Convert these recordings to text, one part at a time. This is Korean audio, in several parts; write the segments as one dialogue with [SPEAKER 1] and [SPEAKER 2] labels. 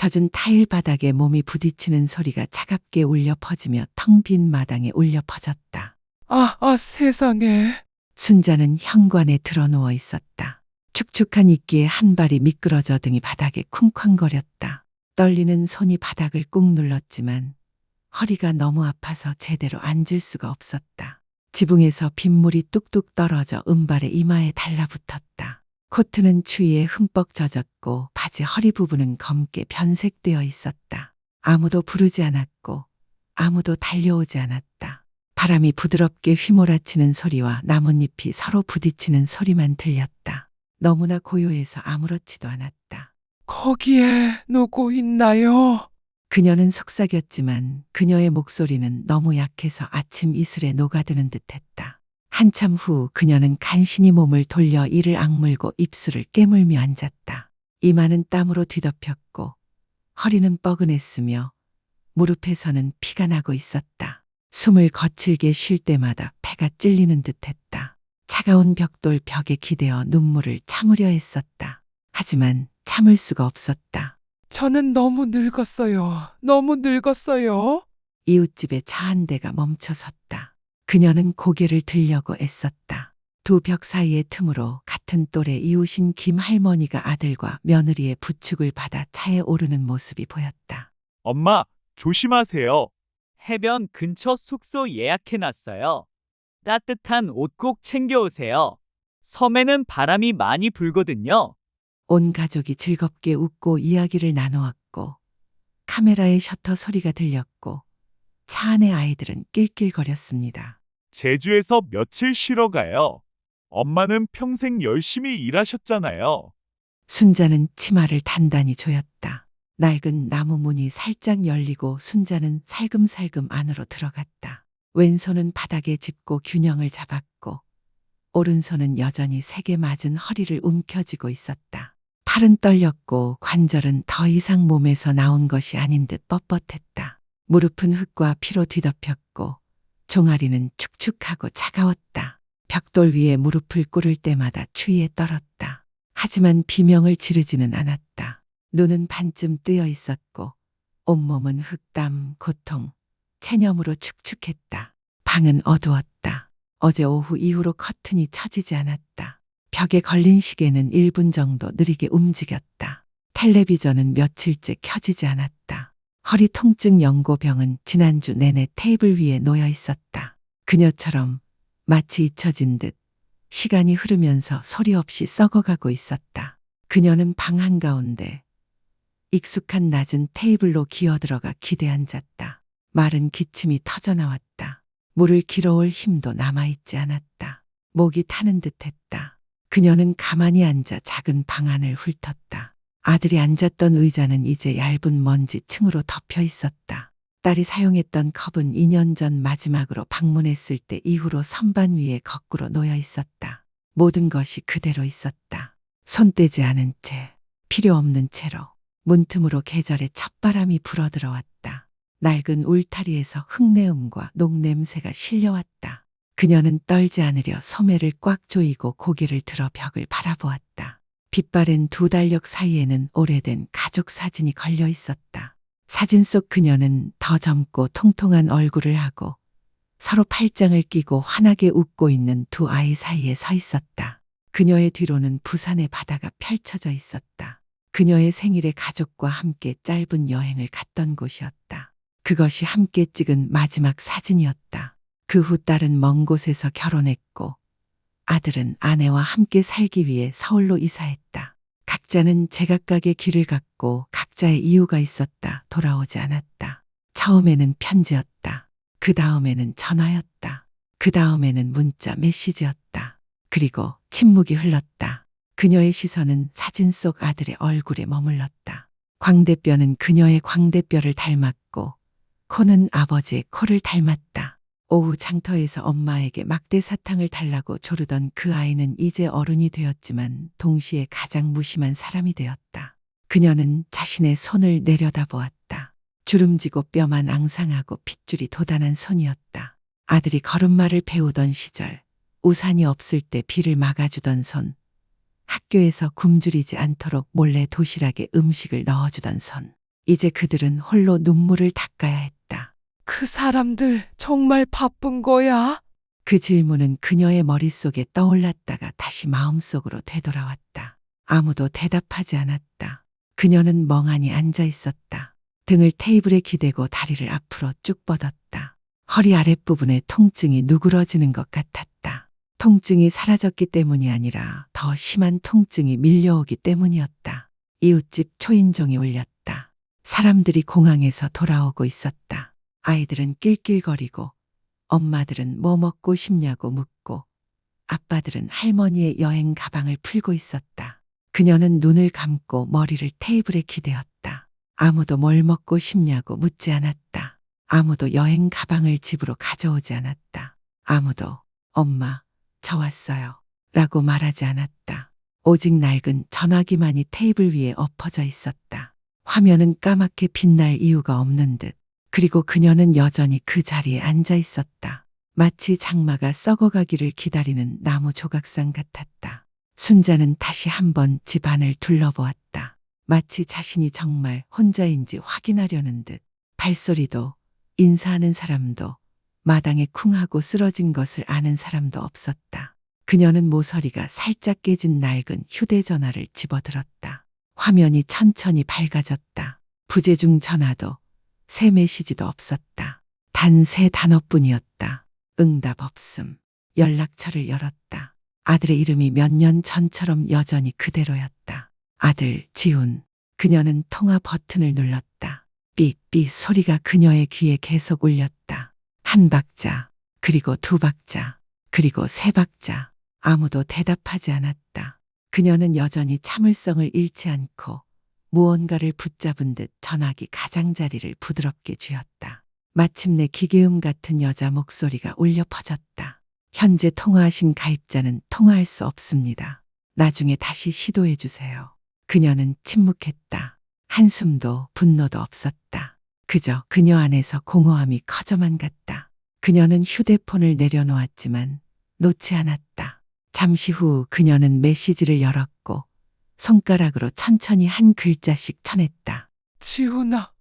[SPEAKER 1] 젖은 타일 바닥에 몸이 부딪히는 소리가 차갑게 울려 퍼지며 텅 빈 마당에 울려 퍼졌다.
[SPEAKER 2] 세상에.
[SPEAKER 1] 순자는 현관에 드러 누워 있었다. 축축한 이끼에 한 발이 미끄러져 등이 바닥에 쿵쾅거렸다. 떨리는 손이 바닥을 꾹 눌렀지만 허리가 너무 아파서 제대로 앉을 수가 없었다. 지붕에서 빗물이 뚝뚝 떨어져 은발의 이마에 달라붙었다. 코트는 추위에 흠뻑 젖었고 바지 허리 부분은 검게 변색되어 있었다. 아무도 부르지 않았고 아무도 달려오지 않았다. 바람이 부드럽게 휘몰아치는 소리와 나뭇잎이 서로 부딪히는 소리만 들렸다. 너무나 고요해서 아무렇지도 않았다.
[SPEAKER 2] 거기에 누구 있나요?
[SPEAKER 1] 그녀는 속삭였지만 그녀의 목소리는 너무 약해서 아침 이슬에 녹아드는 듯했다. 한참 후 그녀는 간신히 몸을 돌려 이를 악물고 입술을 깨물며 앉았다. 이마는 땀으로 뒤덮였고 허리는 뻐근했으며 무릎에서는 피가 나고 있었다. 숨을 거칠게 쉴 때마다 배가 찔리는 듯했다. 차가운 벽돌 벽에 기대어 눈물을 참으려 했었다. 하지만 참을 수가 없었다.
[SPEAKER 2] 저는 너무 늙었어요. 너무 늙었어요.
[SPEAKER 1] 이웃집에 차 한 대가 멈춰섰다. 그녀는 고개를 들려고 애썼다. 두 벽 사이의 틈으로 같은 또래 이웃인 김 할머니가 아들과 며느리의 부축을 받아 차에 오르는 모습이 보였다.
[SPEAKER 3] 엄마, 조심하세요. 해변 근처 숙소 예약해놨어요. 따뜻한 옷 꼭 챙겨오세요. 섬에는 바람이 많이 불거든요.
[SPEAKER 1] 온 가족이 즐겁게 웃고 이야기를 나누었고 카메라의 셔터 소리가 들렸고 차 안의 아이들은 낄낄거렸습니다.
[SPEAKER 3] 제주에서 며칠 쉬러 가요. 엄마는 평생 열심히 일하셨잖아요.
[SPEAKER 1] 순자는 치마를 단단히 조였다. 낡은 나무 문이 살짝 열리고 순자는 살금살금 안으로 들어갔다. 왼손은 바닥에 짚고 균형을 잡았고 오른손은 여전히 세게 맞은 허리를 움켜쥐고 있었다. 팔은 떨렸고 관절은 더 이상 몸에서 나온 것이 아닌 듯 뻣뻣했다. 무릎은 흙과 피로 뒤덮였고 종아리는 축축하고 차가웠다. 벽돌 위에 무릎을 꿇을 때마다 추위에 떨었다. 하지만 비명을 지르지는 않았다. 눈은 반쯤 뜨여 있었고 온몸은 흙땀, 고통, 체념으로 축축했다. 방은 어두웠다. 어제 오후 이후로 커튼이 쳐지지 않았다. 벽에 걸린 시계는 1분 정도 느리게 움직였다. 텔레비전은 며칠째 켜지지 않았다. 허리 통증 연고병은 지난주 내내 테이블 위에 놓여 있었다. 그녀처럼 마치 잊혀진 듯 시간이 흐르면서 소리 없이 썩어가고 있었다. 그녀는 방 한가운데 익숙한 낮은 테이블로 기어들어가 기대앉았다. 마른 기침이 터져나왔다. 물을 길어올 힘도 남아있지 않았다. 목이 타는 듯했다. 그녀는 가만히 앉아 작은 방 안을 훑었다. 아들이 앉았던 의자는 이제 얇은 먼지층으로 덮여 있었다. 딸이 사용했던 컵은 2년 전 마지막으로 방문했을 때 이후로 선반 위에 거꾸로 놓여 있었다. 모든 것이 그대로 있었다. 손 떼지 않은 채, 필요 없는 채로 문틈으로 계절의 첫바람이 불어들어왔다. 낡은 울타리에서 흙내음과 녹냄새가 실려왔다. 그녀는 떨지 않으려 소매를 꽉 조이고 고개를 들어 벽을 바라보았다. 빛바랜 두 달력 사이에는 오래된 가족 사진이 걸려 있었다. 사진 속 그녀는 더 젊고 통통한 얼굴을 하고 서로 팔짱을 끼고 환하게 웃고 있는 두 아이 사이에 서 있었다. 그녀의 뒤로는 부산의 바다가 펼쳐져 있었다. 그녀의 생일에 가족과 함께 짧은 여행을 갔던 곳이었다. 그것이 함께 찍은 마지막 사진이었다. 그 후 딸은 먼 곳에서 결혼했고 아들은 아내와 함께 살기 위해 서울로 이사했다. 각자는 제각각의 길을 갔고 각자의 이유가 있었다. 돌아오지 않았다. 처음에는 편지였다. 그 다음에는 전화였다. 그 다음에는 문자 메시지였다. 그리고 침묵이 흘렀다. 그녀의 시선은 사진 속 아들의 얼굴에 머물렀다. 광대뼈는 그녀의 광대뼈를 닮았고 코는 아버지의 코를 닮았다. 오후 장터에서 엄마에게 막대 사탕을 달라고 조르던 그 아이는 이제 어른이 되었지만 동시에 가장 무심한 사람이 되었다. 그녀는 자신의 손을 내려다보았다. 주름지고 뼈만 앙상하고 핏줄이 돋아난 손이었다. 아들이 걸음마를 배우던 시절, 우산이 없을 때 비를 막아주던 손, 학교에서 굶주리지 않도록 몰래 도시락에 음식을 넣어주던 손. 이제 그들은 홀로 눈물을 닦아야 했다.
[SPEAKER 2] 그 사람들 정말 바쁜 거야?
[SPEAKER 1] 그 질문은 그녀의 머릿속에 떠올랐다가 다시 마음속으로 되돌아왔다. 아무도 대답하지 않았다. 그녀는 멍하니 앉아 있었다. 등을 테이블에 기대고 다리를 앞으로 쭉 뻗었다. 허리 아랫부분에 통증이 누그러지는 것 같았다. 통증이 사라졌기 때문이 아니라 더 심한 통증이 밀려오기 때문이었다. 이웃집 초인종이 울렸다. 사람들이 공항에서 돌아오고 있었다. 아이들은 낄낄거리고 엄마들은 뭐 먹고 싶냐고 묻고 아빠들은 할머니의 여행 가방을 풀고 있었다. 그녀는 눈을 감고 머리를 테이블에 기대었다. 아무도 뭘 먹고 싶냐고 묻지 않았다. 아무도 여행 가방을 집으로 가져오지 않았다. 아무도 엄마, 저 왔어요 라고 말하지 않았다. 오직 낡은 전화기만이 테이블 위에 엎어져 있었다. 화면은 까맣게 빛날 이유가 없는 듯. 그리고 그녀는 여전히 그 자리에 앉아 있었다. 마치 장마가 썩어가기를 기다리는 나무 조각상 같았다. 순자는 다시 한번 집 안을 둘러보았다. 마치 자신이 정말 혼자인지 확인하려는 듯. 발소리도, 인사하는 사람도, 마당에 쿵하고 쓰러진 것을 아는 사람도 없었다. 그녀는 모서리가 살짝 깨진 낡은 휴대전화를 집어들었다. 화면이 천천히 밝아졌다. 부재중 전화도, 새 메시지도 없었다. 단 3단어뿐이었다. 응답 없음. 연락처를 열었다. 아들의 이름이 몇 년 전처럼 여전히 그대로였다. 아들, 지훈. 그녀는 통화 버튼을 눌렀다. 삐삐 소리가 그녀의 귀에 계속 울렸다. 한 박자, 그리고 2박자, 그리고 3박자. 아무도 대답하지 않았다. 그녀는 여전히 참을성을 잃지 않고 무언가를 붙잡은 듯 전화기 가장자리를 부드럽게 쥐었다. 마침내 기계음 같은 여자 목소리가 울려 퍼졌다. 현재 통화하신 가입자는 통화할 수 없습니다. 나중에 다시 시도해 주세요. 그녀는 침묵했다. 한숨도 분노도 없었다. 그저 그녀 안에서 공허함이 커져만 갔다. 그녀는 휴대폰을 내려놓았지만 놓지 않았다. 잠시 후 그녀는 메시지를 열었고 손가락으로 천천히 한 글자씩 쳐냈다.
[SPEAKER 2] 지훈아,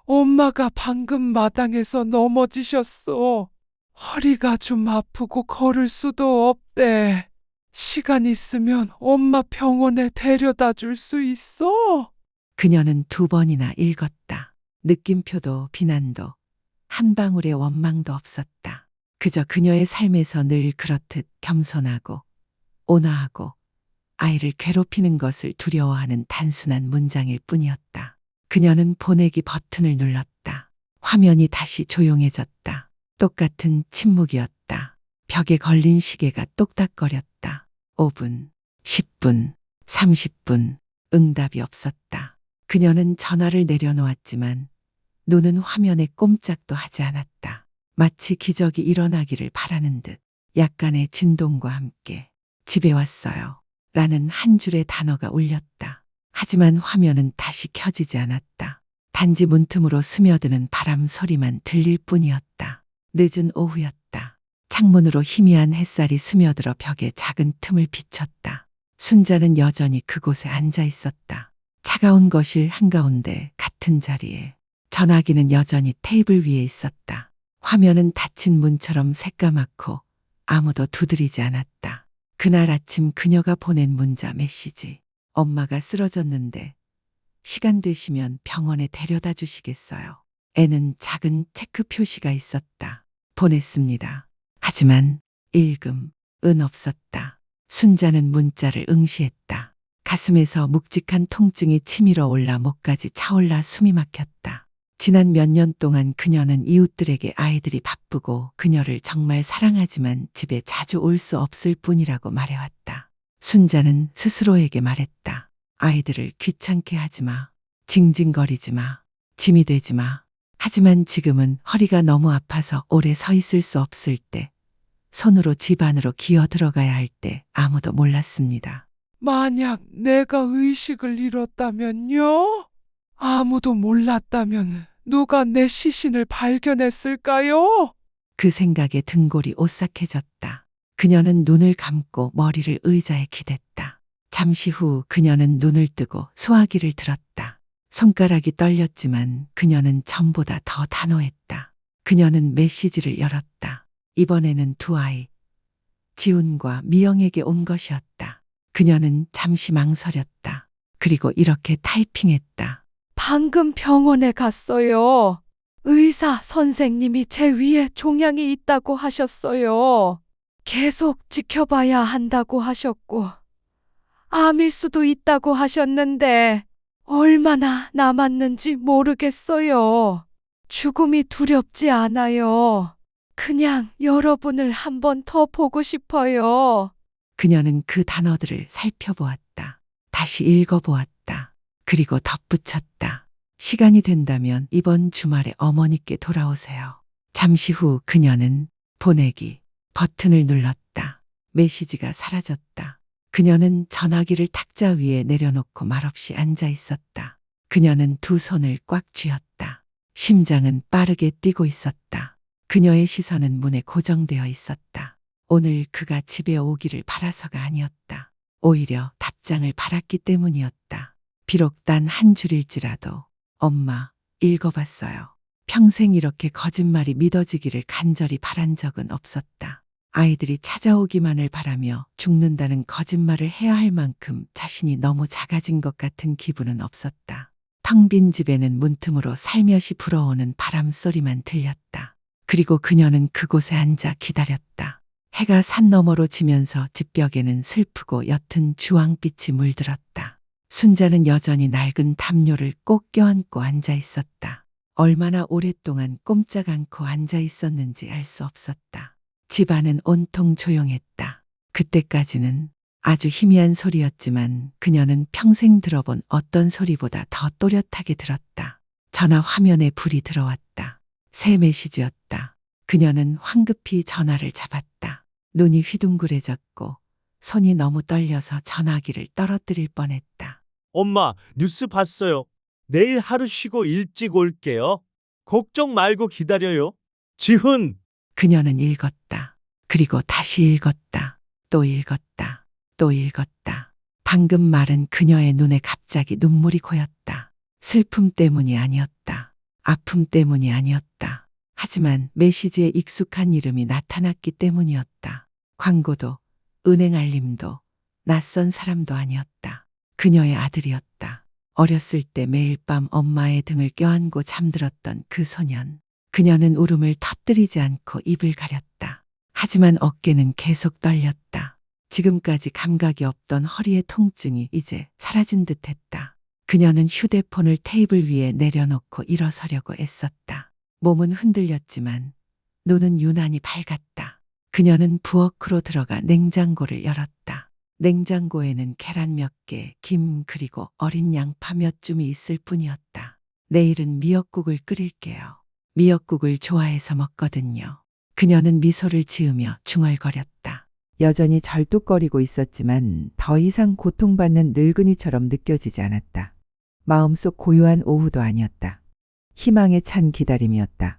[SPEAKER 2] 엄마가 방금 마당에서 넘어지셨어. 허리가 좀 아프고 걸을 수도 없대. 시간 있으면 엄마 병원에 데려다 줄 수 있어?
[SPEAKER 1] 그녀는 2번이나 읽었다. 느낌표도 비난도 한 방울의 원망도 없었다. 그저 그녀의 삶에서 늘 그렇듯 겸손하고 온화하고 아이를 괴롭히는 것을 두려워하는 단순한 문장일 뿐이었다. 그녀는 보내기 버튼을 눌렀다. 화면이 다시 조용해졌다. 똑같은 침묵이었다. 벽에 걸린 시계가 똑딱거렸다. 5분, 10분, 30분, 응답이 없었다. 그녀는 전화를 내려놓았지만 눈은 화면에 꼼짝도 하지 않았다. 마치 기적이 일어나기를 바라는 듯. 약간의 진동과 함께 집에 왔어요 라는 한 줄의 단어가 울렸다. 하지만 화면은 다시 켜지지 않았다. 단지 문틈으로 스며드는 바람 소리만 들릴 뿐이었다. 늦은 오후였다. 창문으로 희미한 햇살이 스며들어 벽에 작은 틈을 비쳤다. 순자는 여전히 그곳에 앉아 있었다. 차가운 거실 한가운데 같은 자리에 전화기는 여전히 테이블 위에 있었다. 화면은 닫힌 문처럼 새까맣고 아무도 두드리지 않았다. 그날 아침 그녀가 보낸 문자 메시지. 엄마가 쓰러졌는데 시간 되시면 병원에 데려다 주시겠어요? 애는 작은 체크 표시가 있었다. 보냈습니다. 하지만 읽음, 은 없었다. 순자는 문자를 응시했다. 가슴에서 묵직한 통증이 치밀어 올라 목까지 차올라 숨이 막혔다. 지난 몇 년 동안 그녀는 이웃들에게 아이들이 바쁘고 그녀를 정말 사랑하지만 집에 자주 올 수 없을 뿐이라고 말해왔다. 순자는 스스로에게 말했다. 아이들을 귀찮게 하지 마. 징징거리지 마. 짐이 되지 마. 하지만 지금은 허리가 너무 아파서 오래 서 있을 수 없을 때, 손으로 집 안으로 기어 들어가야 할 때 아무도 몰랐습니다.
[SPEAKER 2] 만약 내가 의식을 잃었다면요? 아무도 몰랐다면 누가 내 시신을 발견했을까요?
[SPEAKER 1] 그 생각에 등골이 오싹해졌다. 그녀는 눈을 감고 머리를 의자에 기댔다. 잠시 후 그녀는 눈을 뜨고 수화기를 들었다. 손가락이 떨렸지만 그녀는 전보다 더 단호했다. 그녀는 메시지를 열었다. 이번에는 두 아이, 지훈과 미영에게 온 것이었다. 그녀는 잠시 망설였다. 그리고 이렇게 타이핑했다.
[SPEAKER 2] 방금 병원에 갔어요. 의사 선생님이 제 위에 종양이 있다고 하셨어요. 계속 지켜봐야 한다고 하셨고, 암일 수도 있다고 하셨는데, 얼마나 남았는지 모르겠어요. 죽음이 두렵지 않아요. 그냥 여러분을 한 번 더 보고 싶어요.
[SPEAKER 1] 그녀는 그 단어들을 살펴보았다. 다시 읽어보았다. 그리고 덧붙였다. 시간이 된다면 이번 주말에 어머니께 돌아오세요. 잠시 후 그녀는 보내기 버튼을 눌렀다. 메시지가 사라졌다. 그녀는 전화기를 탁자 위에 내려놓고 말없이 앉아 있었다. 그녀는 두 손을 꽉 쥐었다. 심장은 빠르게 뛰고 있었다. 그녀의 시선은 문에 고정되어 있었다. 오늘 그가 집에 오기를 바라서가 아니었다. 오히려 답장을 바랐기 때문이었다. 비록 단 한 줄일지라도 엄마, 읽어봤어요. 평생 이렇게 거짓말이 믿어지기를 간절히 바란 적은 없었다. 아이들이 찾아오기만을 바라며 죽는다는 거짓말을 해야 할 만큼 자신이 너무 작아진 것 같은 기분은 없었다. 텅 빈 집에는 문틈으로 살며시 불어오는 바람 소리만 들렸다. 그리고 그녀는 그곳에 앉아 기다렸다. 해가 산 너머로 지면서 집벽에는 슬프고 옅은 주황빛이 물들었다. 순자는 여전히 낡은 담요를 꼭 껴안고 앉아 있었다. 얼마나 오랫동안 꼼짝 않고 앉아 있었는지 알 수 없었다. 집안은 온통 조용했다. 그때까지는 아주 희미한 소리였지만 그녀는 평생 들어본 어떤 소리보다 더 또렷하게 들었다. 전화 화면에 불이 들어왔다. 새 메시지였다. 그녀는 황급히 전화를 잡았다. 눈이 휘둥그레졌고 손이 너무 떨려서 전화기를 떨어뜨릴 뻔했다.
[SPEAKER 4] 엄마, 뉴스 봤어요. 내일 하루 쉬고 일찍 올게요. 걱정 말고 기다려요. 지훈!
[SPEAKER 1] 그녀는 읽었다. 그리고 다시 읽었다. 또 읽었다. 또 읽었다. 방금 말은 그녀의 눈에 갑자기 눈물이 고였다. 슬픔 때문이 아니었다. 아픔 때문이 아니었다. 하지만 메시지에 익숙한 이름이 나타났기 때문이었다. 광고도, 은행 알림도, 낯선 사람도 아니었다. 그녀의 아들이었다. 어렸을 때 매일 밤 엄마의 등을 껴안고 잠들었던 그 소년. 그녀는 울음을 터뜨리지 않고 입을 가렸다. 하지만 어깨는 계속 떨렸다. 지금까지 감각이 없던 허리의 통증이 이제 사라진 듯했다. 그녀는 휴대폰을 테이블 위에 내려놓고 일어서려고 애썼다. 몸은 흔들렸지만 눈은 유난히 밝았다. 그녀는 부엌으로 들어가 냉장고를 열었다. 냉장고에는 계란 몇 개, 김 그리고 어린 양파 몇 줌이 있을 뿐이었다. 내일은 미역국을 끓일게요. 미역국을 좋아해서 먹거든요. 그녀는 미소를 지으며 중얼거렸다.
[SPEAKER 5] 여전히 절뚝거리고 있었지만 더 이상 고통받는 늙은이처럼 느껴지지 않았다. 마음속 고요한 오후도 아니었다. 희망에 찬 기다림이었다.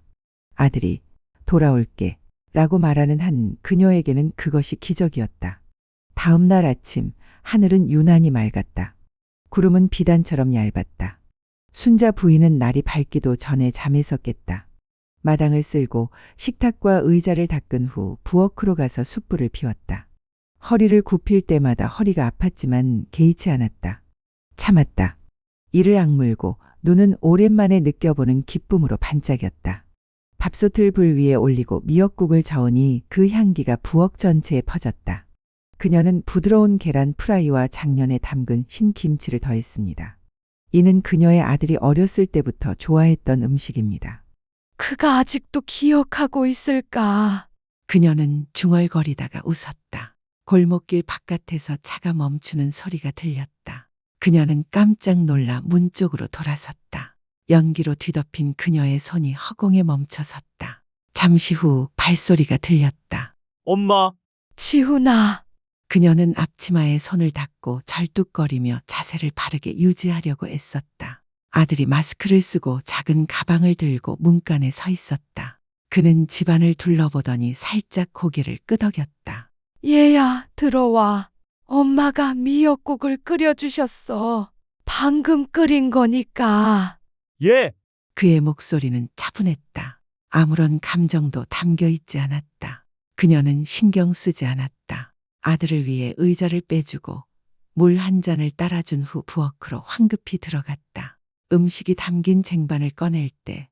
[SPEAKER 5] 아들이 돌아올게 라고 말하는 한 그녀에게는 그것이 기적이었다. 다음 날 아침 하늘은 유난히 맑았다. 구름은 비단처럼 얇았다. 순자 부인은 날이 밝기도 전에 잠에서 깼다. 마당을 쓸고 식탁과 의자를 닦은 후 부엌으로 가서 숯불을 피웠다. 허리를 굽힐 때마다 허리가 아팠지만 개의치 않았다. 참았다. 이를 악물고 눈은 오랜만에 느껴보는 기쁨으로 반짝였다. 밥솥을 불 위에 올리고 미역국을 저으니 그 향기가 부엌 전체에 퍼졌다. 그녀는 부드러운 계란 프라이와 작년에 담근 신김치를 더했습니다. 이는 그녀의 아들이 어렸을 때부터 좋아했던 음식입니다.
[SPEAKER 2] 그가 아직도 기억하고 있을까?
[SPEAKER 1] 그녀는 중얼거리다가 웃었다. 골목길 바깥에서 차가 멈추는 소리가 들렸다. 그녀는 깜짝 놀라 문 쪽으로 돌아섰다. 연기로 뒤덮인 그녀의 손이 허공에 멈춰 섰다. 잠시 후 발소리가 들렸다.
[SPEAKER 4] 엄마!
[SPEAKER 2] 지훈아,
[SPEAKER 1] 그녀는 앞치마에 손을 닦고 절뚝거리며 자세를 바르게 유지하려고 애썼다. 아들이 마스크를 쓰고 작은 가방을 들고 문간에 서 있었다. 그는 집안을 둘러보더니 살짝 고개를 끄덕였다.
[SPEAKER 2] 얘야, 들어와. 엄마가 미역국을 끓여주셨어. 방금 끓인 거니까.
[SPEAKER 4] 예,
[SPEAKER 1] 그의 목소리는 차분했다. 아무런 감정도 담겨 있지 않았다. 그녀는 신경 쓰지 않았다. 아들을 위해 의자를 빼주고 물 한 잔을 따라준 후 부엌으로 황급히 들어갔다. 음식이 담긴 쟁반을 꺼낼 때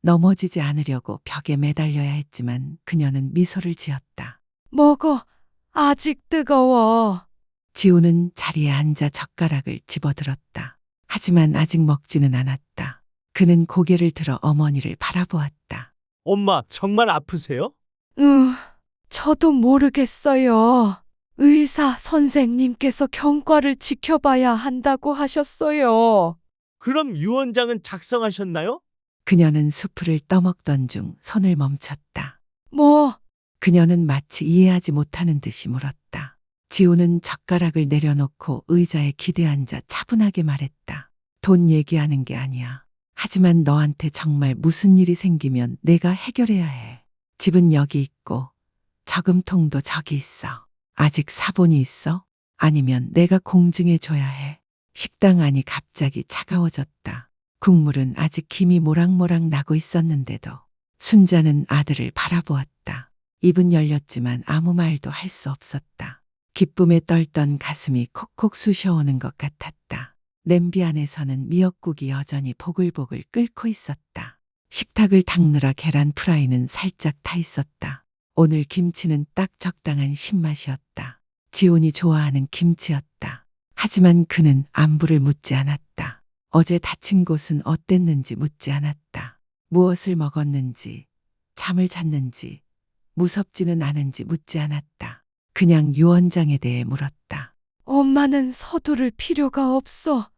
[SPEAKER 1] 넘어지지 않으려고 벽에 매달려야 했지만 그녀는 미소를 지었다.
[SPEAKER 2] 먹어. 아직 뜨거워.
[SPEAKER 1] 지우는 자리에 앉아 젓가락을 집어들었다. 하지만 아직 먹지는 않았다. 그는 고개를 들어 어머니를 바라보았다.
[SPEAKER 4] 엄마 정말 아프세요?
[SPEAKER 2] 저도 모르겠어요. 의사 선생님께서 경과를 지켜봐야 한다고 하셨어요.
[SPEAKER 4] 그럼 유언장은 작성하셨나요?
[SPEAKER 1] 그녀는 수프를 떠먹던 중 손을 멈췄다.
[SPEAKER 2] 뭐,
[SPEAKER 1] 그녀는 마치 이해하지 못하는 듯이 물었다. 지우는 젓가락을 내려놓고 의자에 기대앉아 차분하게 말했다. 돈 얘기하는 게 아니야. 하지만 너한테 정말 무슨 일이 생기면 내가 해결해야 해. 집은 여기 있고 저금통도 저기 있어. 아직 사본이 있어? 아니면 내가 공증해 줘야 해. 식당 안이 갑자기 차가워졌다. 국물은 아직 김이 모락모락 나고 있었는데도 순자는 아들을 바라보았다. 입은 열렸지만 아무 말도 할 수 없었다. 기쁨에 떨던 가슴이 콕콕 쑤셔오는 것 같았다. 냄비 안에서는 미역국이 여전히 보글보글 끓고 있었다. 식탁을 닦느라 계란 프라이는 살짝 타 있었다. 오늘 김치는 딱 적당한 신맛이었다. 지훈이 좋아하는 김치였다. 하지만 그는 안부를 묻지 않았다. 어제 다친 곳은 어땠는지 묻지 않았다. 무엇을 먹었는지, 잠을 잤는지, 무섭지는 않은지 묻지 않았다. 그냥 유언장에 대해 물었다.
[SPEAKER 2] 엄마는 서두를 필요가 없어.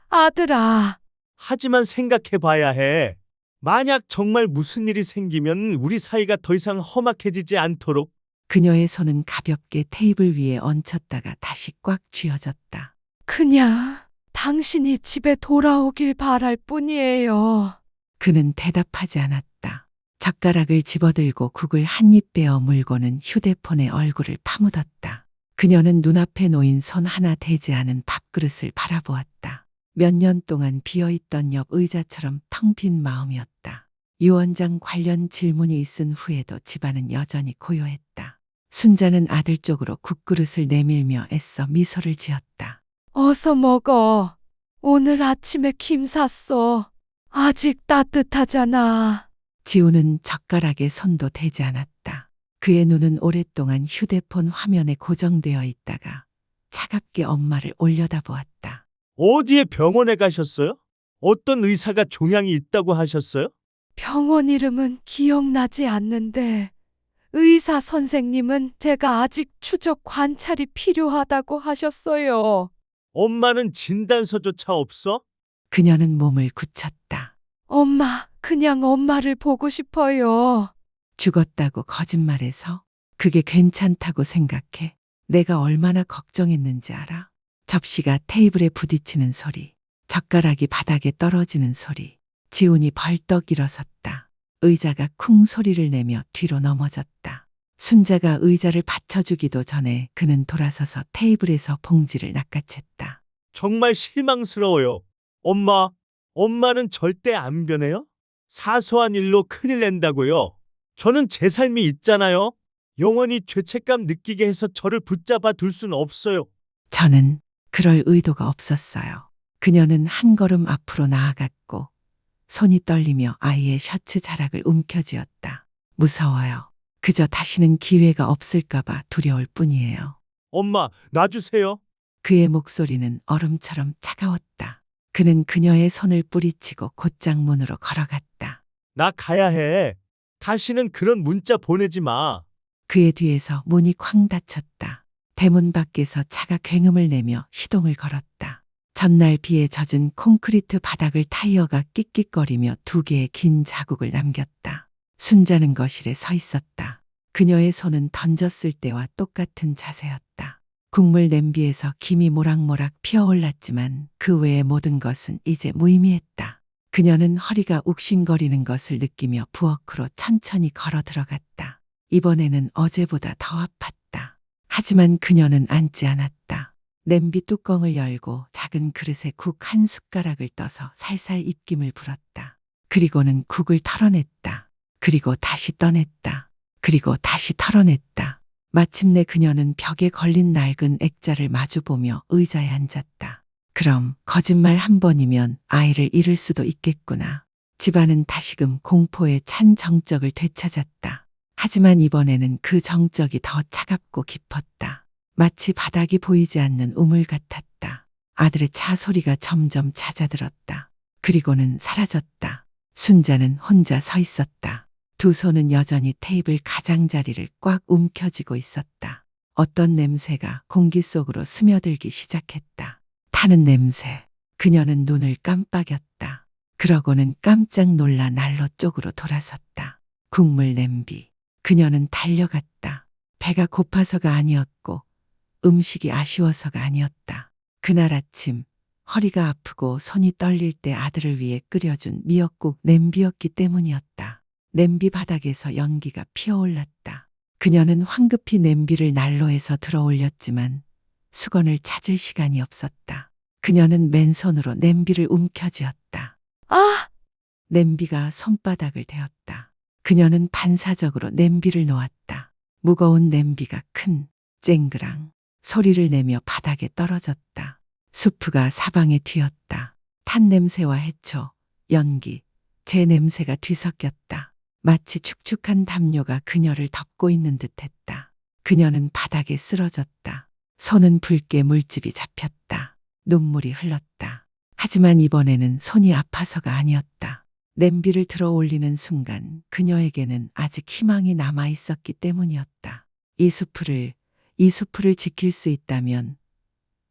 [SPEAKER 2] 아들아.
[SPEAKER 4] 하지만 생각해 봐야 해. 만약 정말 무슨 일이 생기면 우리 사이가 더 이상 험악해지지 않도록.
[SPEAKER 1] 그녀의 손은 가볍게 테이블 위에 얹혔다가 다시 꽉 쥐어졌다.
[SPEAKER 2] 그냥 당신이 집에 돌아오길 바랄 뿐이에요.
[SPEAKER 1] 그는 대답하지 않았다. 젓가락을 집어들고 국을 한 입 빼어 물고는 휴대폰에 얼굴을 파묻었다. 그녀는 눈앞에 놓인 손 하나 대지 않은 밥그릇을 바라보았다. 몇 년 동안 비어있던 옆 의자처럼 텅 빈 마음이었다. 유언장 관련 질문이 있은 후에도 집안은 여전히 고요했다. 순자는 아들 쪽으로 국그릇을 내밀며 애써 미소를 지었다.
[SPEAKER 2] 어서 먹어. 오늘 아침에 김 샀어. 아직 따뜻하잖아.
[SPEAKER 1] 지우는 젓가락에 손도 대지 않았다. 그의 눈은 오랫동안 휴대폰 화면에 고정되어 있다가 차갑게 엄마를 올려다보았다.
[SPEAKER 4] 어디에 병원에 가셨어요? 어떤 의사가 종양이 있다고 하셨어요?
[SPEAKER 2] 병원 이름은 기억나지 않는데 의사 선생님은 제가 아직 추적 관찰이 필요하다고 하셨어요.
[SPEAKER 4] 엄마는 진단서조차 없어?
[SPEAKER 1] 그녀는 몸을 굳혔다.
[SPEAKER 2] 엄마, 그냥 엄마를 보고 싶어요.
[SPEAKER 1] 죽었다고 거짓말해서 그게 괜찮다고 생각해. 내가 얼마나 걱정했는지 알아? 접시가 테이블에 부딪히는 소리, 젓가락이 바닥에 떨어지는 소리. 지훈이 벌떡 일어섰다. 의자가 쿵 소리를 내며 뒤로 넘어졌다. 순자가 의자를 받쳐주기도 전에 그는 돌아서서 테이블에서 봉지를 낚아챘다.
[SPEAKER 4] 정말 실망스러워요. 엄마는 절대 안 변해요? 사소한 일로 큰일 낸다고요. 저는 제 삶이 있잖아요. 영원히 죄책감 느끼게 해서 저를 붙잡아 둘 순 없어요.
[SPEAKER 1] 저는 그럴 의도가 없었어요. 그녀는 한 걸음 앞으로 나아갔고 손이 떨리며 아이의 셔츠 자락을 움켜쥐었다. 무서워요. 그저 다시는 기회가 없을까봐 두려울 뿐이에요.
[SPEAKER 4] 엄마, 놔주세요.
[SPEAKER 1] 그의 목소리는 얼음처럼 차가웠다. 그는 그녀의 손을 뿌리치고 곧장 문으로 걸어갔다.
[SPEAKER 4] 나 가야 해. 다시는 그런 문자 보내지 마.
[SPEAKER 1] 그의 뒤에서 문이 쾅 닫혔다. 대문 밖에서 차가 굉음을 내며 시동을 걸었다. 전날 비에 젖은 콘크리트 바닥을 타이어가 끽끽거리며 두 개의 긴 자국을 남겼다. 순자는 거실에 서 있었다. 그녀의 손은 던졌을 때와 똑같은 자세였다. 국물 냄비에서 김이 모락모락 피어올랐지만 그 외의 모든 것은 이제 무의미했다. 그녀는 허리가 욱신거리는 것을 느끼며 부엌으로 천천히 걸어 들어갔다. 이번에는 어제보다 더 아팠다. 하지만 그녀는 앉지 않았다. 냄비 뚜껑을 열고 작은 그릇에 국 한 숟가락을 떠서 살살 입김을 불었다. 그리고는 국을 털어냈다. 그리고 다시 떠냈다. 그리고 다시 털어냈다. 마침내 그녀는 벽에 걸린 낡은 액자를 마주보며 의자에 앉았다. 그럼 거짓말 한 번이면 아이를 잃을 수도 있겠구나. 집안은 다시금 공포에 찬 정적을 되찾았다. 하지만 이번에는 그 정적이 더 차갑고 깊었다. 마치 바닥이 보이지 않는 우물 같았다. 아들의 차 소리가 점점 잦아들었다. 그리고는 사라졌다. 순자는 혼자 서 있었다. 두 손은 여전히 테이블 가장자리를 꽉 움켜쥐고 있었다. 어떤 냄새가 공기 속으로 스며들기 시작했다. 타는 냄새. 그녀는 눈을 깜빡였다. 그러고는 깜짝 놀라 난로 쪽으로 돌아섰다. 국물 냄비. 그녀는 달려갔다. 배가 고파서가 아니었고 음식이 아쉬워서가 아니었다. 그날 아침 허리가 아프고 손이 떨릴 때 아들을 위해 끓여준 미역국 냄비였기 때문이었다. 냄비 바닥에서 연기가 피어올랐다. 그녀는 황급히 냄비를 난로에서 들어 올렸지만 수건을 찾을 시간이 없었다. 그녀는 맨손으로 냄비를 움켜쥐었다.
[SPEAKER 2] 아!
[SPEAKER 1] 냄비가 손바닥을 대었다. 그녀는 반사적으로 냄비를 놓았다. 무거운 냄비가 큰 쨍그랑 소리를 내며 바닥에 떨어졌다. 수프가 사방에 튀었다. 탄 냄새와 해초, 연기, 재 냄새가 뒤섞였다. 마치 축축한 담요가 그녀를 덮고 있는 듯했다. 그녀는 바닥에 쓰러졌다. 손은 붉게 물집이 잡혔다. 눈물이 흘렀다. 하지만 이번에는 손이 아파서가 아니었다. 냄비를 들어 올리는 순간 그녀에게는 아직 희망이 남아 있었기 때문이었다. 이 수프를 지킬 수 있다면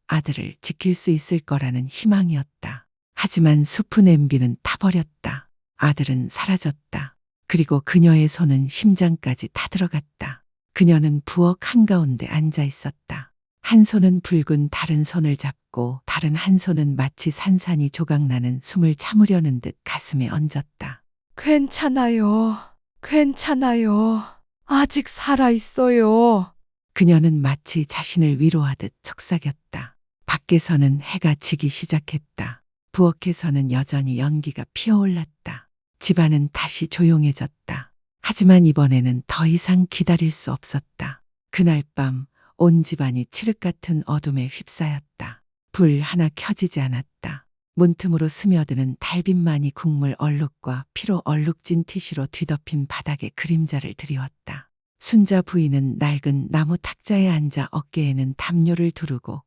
[SPEAKER 1] 아들을 지킬 수 있을 거라는 희망이었다. 하지만 수프 냄비는 타버렸다. 아들은 사라졌다. 그리고 그녀의 손은 심장까지 타들어갔다. 그녀는 부엌 한가운데 앉아 있었다. 한 손은 붉은 다른 손을 잡고 다른 한 손은 마치 산산이 조각나는 숨을 참으려는 듯 가슴에 얹었다.
[SPEAKER 2] 괜찮아요. 괜찮아요. 아직 살아있어요.
[SPEAKER 1] 그녀는 마치 자신을 위로하듯 속삭였다. 밖에서는 해가 지기 시작했다. 부엌에서는 여전히 연기가 피어올랐다. 집안은 다시 조용해졌다. 하지만 이번에는 더 이상 기다릴 수 없었다. 그날 밤 온 집안이 칠흑 같은 어둠에 휩싸였다. 불 하나 켜지지 않았다. 문틈으로 스며드는 달빛만이 국물 얼룩과 피로 얼룩진 티슈로 뒤덮인 바닥에 그림자를 드리웠다. 순자 부인은 낡은 나무 탁자에 앉아 어깨에는 담요를 두르고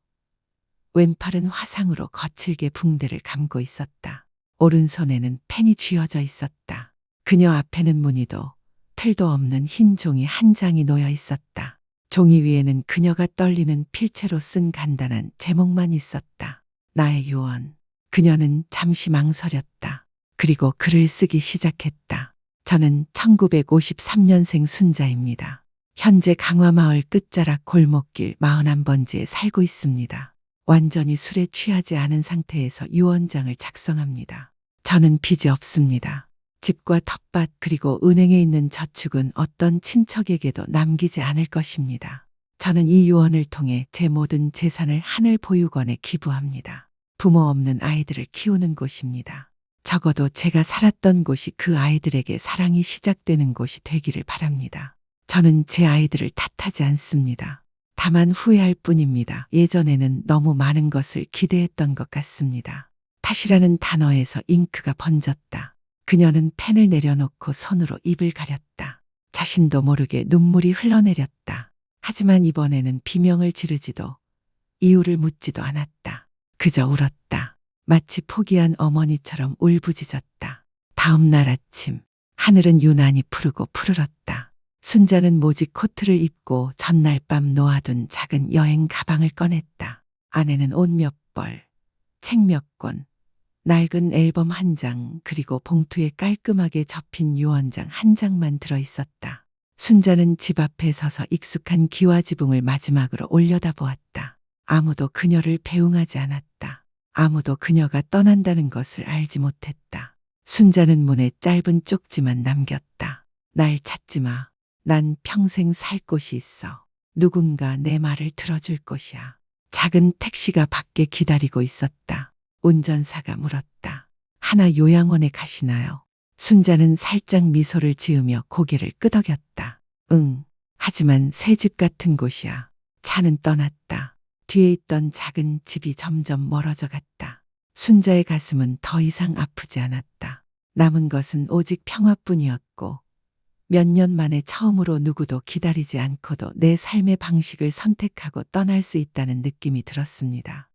[SPEAKER 1] 왼팔은 화상으로 거칠게 붕대를 감고 있었다. 오른손에는 펜이 쥐어져 있었다. 그녀 앞에는 무늬도 틀도 없는 흰 종이 한 장이 놓여 있었다. 종이 위에는 그녀가 떨리는 필체로 쓴 간단한 제목만 있었다. 나의 유언. 그녀는 잠시 망설였다. 그리고 글을 쓰기 시작했다. 저는 1953년생 순자입니다. 현재 강화마을 끝자락 골목길 41번지에 살고 있습니다. 완전히 술에 취하지 않은 상태에서 유언장을 작성합니다. 저는 빚이 없습니다. 집과 텃밭 그리고 은행에 있는 저축은 어떤 친척에게도 남기지 않을 것입니다. 저는 이 유언을 통해 제 모든 재산을 하늘보육원에 기부합니다. 부모 없는 아이들을 키우는 곳입니다. 적어도 제가 살았던 곳이 그 아이들에게 사랑이 시작되는 곳이 되기를 바랍니다. 저는 제 아이들을 탓하지 않습니다. 다만 후회할 뿐입니다. 예전에는 너무 많은 것을 기대했던 것 같습니다. 탓이라는 단어에서 잉크가 번졌다. 그녀는 펜을 내려놓고 손으로 입을 가렸다. 자신도 모르게 눈물이 흘러내렸다. 하지만 이번에는 비명을 지르지도 이유를 묻지도 않았다. 그저 울었다. 마치 포기한 어머니처럼 울부짖었다. 다음 날 아침 하늘은 유난히 푸르고 푸르렀다. 순자는 모직 코트를 입고 전날 밤 놓아둔 작은 여행 가방을 꺼냈다. 안에는 옷 몇 벌, 책 몇 권, 낡은 앨범 한 장, 그리고 봉투에 깔끔하게 접힌 유언장 한 장만 들어있었다. 순자는 집 앞에 서서 익숙한 기와지붕을 마지막으로 올려다보았다. 아무도 그녀를 배웅하지 않았다. 아무도 그녀가 떠난다는 것을 알지 못했다. 순자는 문에 짧은 쪽지만 남겼다. 날 찾지 마. 난 평생 살 곳이 있어. 누군가 내 말을 들어줄 곳이야. 작은 택시가 밖에 기다리고 있었다. 운전사가 물었다. 하나 요양원에 가시나요? 순자는 살짝 미소를 지으며 고개를 끄덕였다. 응. 하지만 새 집 같은 곳이야. 차는 떠났다. 뒤에 있던 작은 집이 점점 멀어져 갔다. 순자의 가슴은 더 이상 아프지 않았다. 남은 것은 오직 평화뿐이었고 몇 년 만에 처음으로 누구도 기다리지 않고도 내 삶의 방식을 선택하고 떠날 수 있다는 느낌이 들었습니다.